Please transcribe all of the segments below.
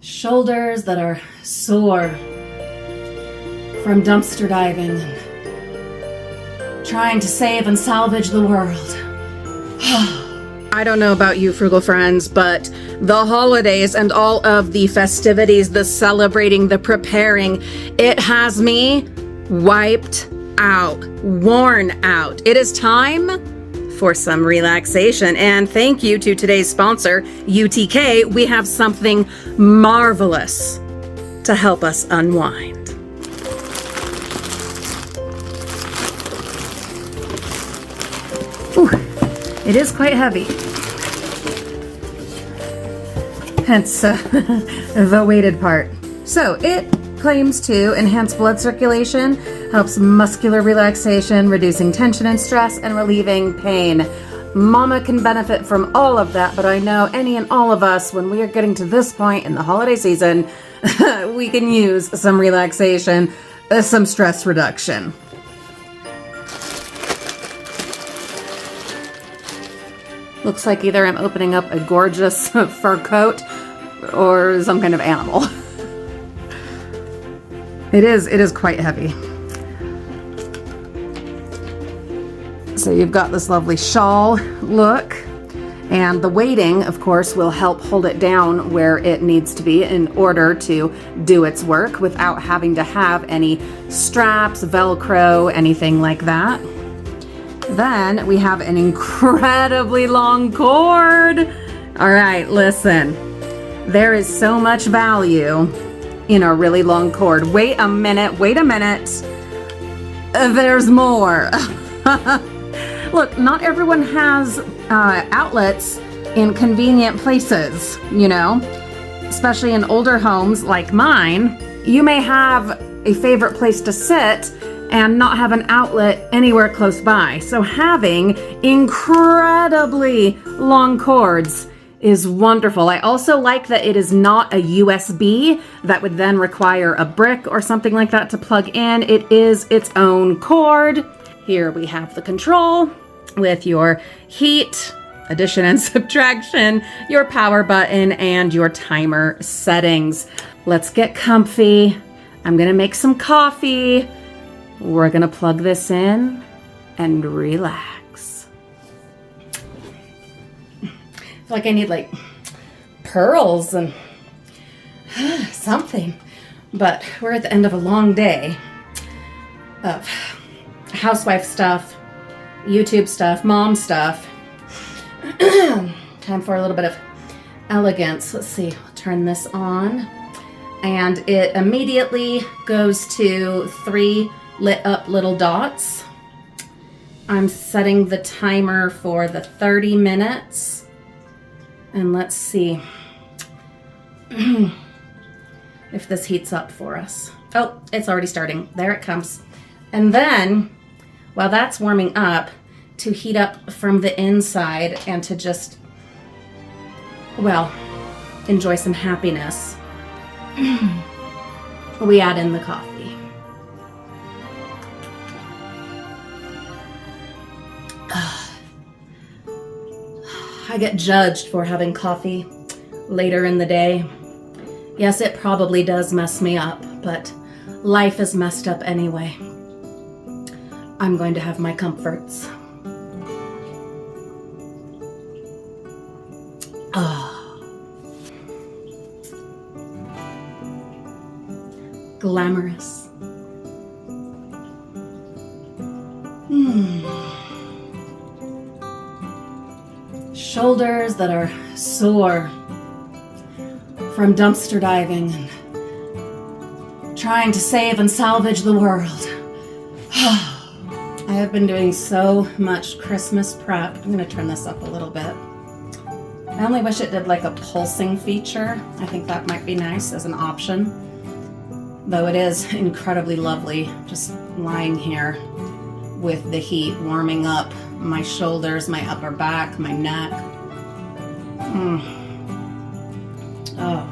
Shoulders that are sore from dumpster diving and trying to save and salvage the world. I don't know about you, Frugal friends, but the holidays and all of the festivities, the celebrating, the preparing, it has me wiped out, worn out. It is time for some relaxation. And thank you to today's sponsor, UTK. We have something marvelous to help us unwind. Ooh, it is quite heavy. Hence the weighted part. So it claims to enhance blood circulation, helps muscular relaxation, reducing tension and stress, and relieving pain. Mama can benefit from all of that, but I know any and all of us, when we are getting to this point in the holiday season, we can use some relaxation, some stress reduction. Looks like either I'm opening up a gorgeous fur coat or some kind of animal. It is quite heavy. So you've got this lovely shawl look, and the weighting, of course, will help hold it down where it needs to be in order to do its work without having to have any straps, Velcro, anything like that. Then we have an incredibly long cord. All right, listen. There is so much value in a really long cord. Wait a minute. There's more. Look, not everyone has outlets in convenient places, you know, especially in older homes like mine. You may have a favorite place to sit and not have an outlet anywhere close by. So having incredibly long cords is wonderful. I also like that it is not a USB that would then require a brick or something like that to plug in. It is its own cord. Here we have the control with your heat, addition and subtraction, your power button, and your timer settings. Let's get comfy. I'm gonna make some coffee. We're gonna plug this in and relax. I feel like I need like pearls and something, but we're at the end of a long day of housewife stuff, YouTube stuff, mom stuff. Time for a little bit of elegance. Let's see, I'll turn this on, and it immediately goes to 3 lit up little dots. I'm setting the timer for the 30 minutes. And let's see if this heats up for us. Oh, it's already starting. There it comes. And then, while that's warming up, to heat up from the inside and to just, well, enjoy some happiness, we add in the coffee. I get judged for having coffee later in the day. Yes, it probably does mess me up, but life is messed up anyway. I'm going to have my comforts. Glamorous. Shoulders that are sore from dumpster diving and trying to save and salvage the world. I have been doing so much Christmas prep. I'm going to turn this up a little bit. I only wish it did like a pulsing feature. I think that might be nice as an option. Though it is incredibly lovely just lying here with the heat warming up my shoulders, my upper back, my neck. Oh.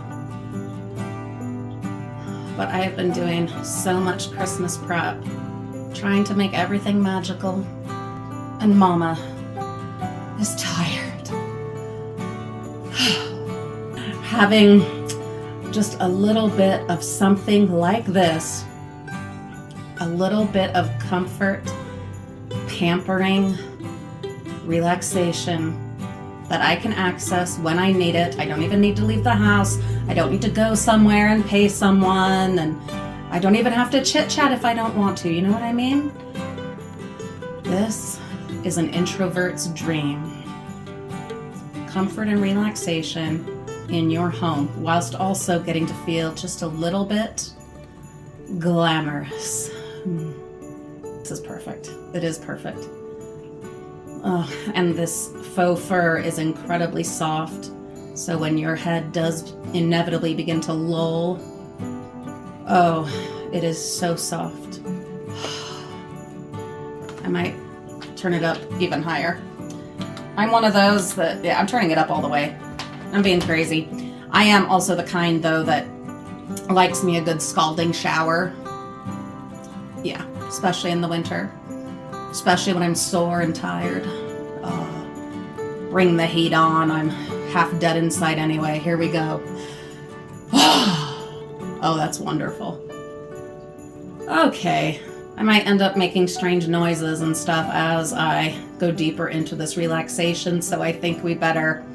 But I have been doing so much Christmas prep, trying to make everything magical, and Mama is tired. Having just a little bit of something like this, a little bit of comfort, pampering, relaxation that I can access when I need it. I don't even need to leave the house. I don't need to go somewhere and pay someone, and I don't even have to chit-chat if I don't want to. You know what I mean? This is an introvert's dream. Comfort and relaxation in your home, whilst also getting to feel just a little bit glamorous. This is perfect. It is perfect. Oh, and this faux fur is incredibly soft, so when your head does inevitably begin to lull, oh, it is so soft. I might turn it up even higher. I'm one of those that, yeah, I'm turning it up all the way. I'm being crazy. I am also the kind, though, that likes me a good scalding shower. Yeah, especially in the winter. Especially when I'm sore and tired. Bring the heat on. I'm half dead inside anyway. Here we go. Oh, that's wonderful. Okay. I might end up making strange noises and stuff as I go deeper into this relaxation, so I think we better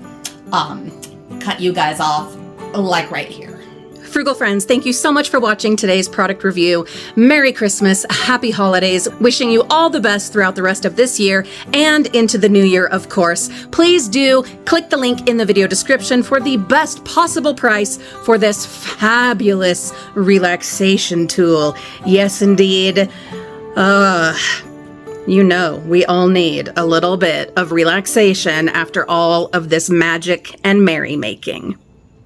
cut you guys off, like right here. Frugal friends, thank you so much for watching today's product review. Merry Christmas, happy holidays, wishing you all the best throughout the rest of this year and into the new year, of course. Please do click the link in the video description for the best possible price for this fabulous relaxation tool. Yes, indeed. You know, we all need a little bit of relaxation after all of this magic and merrymaking.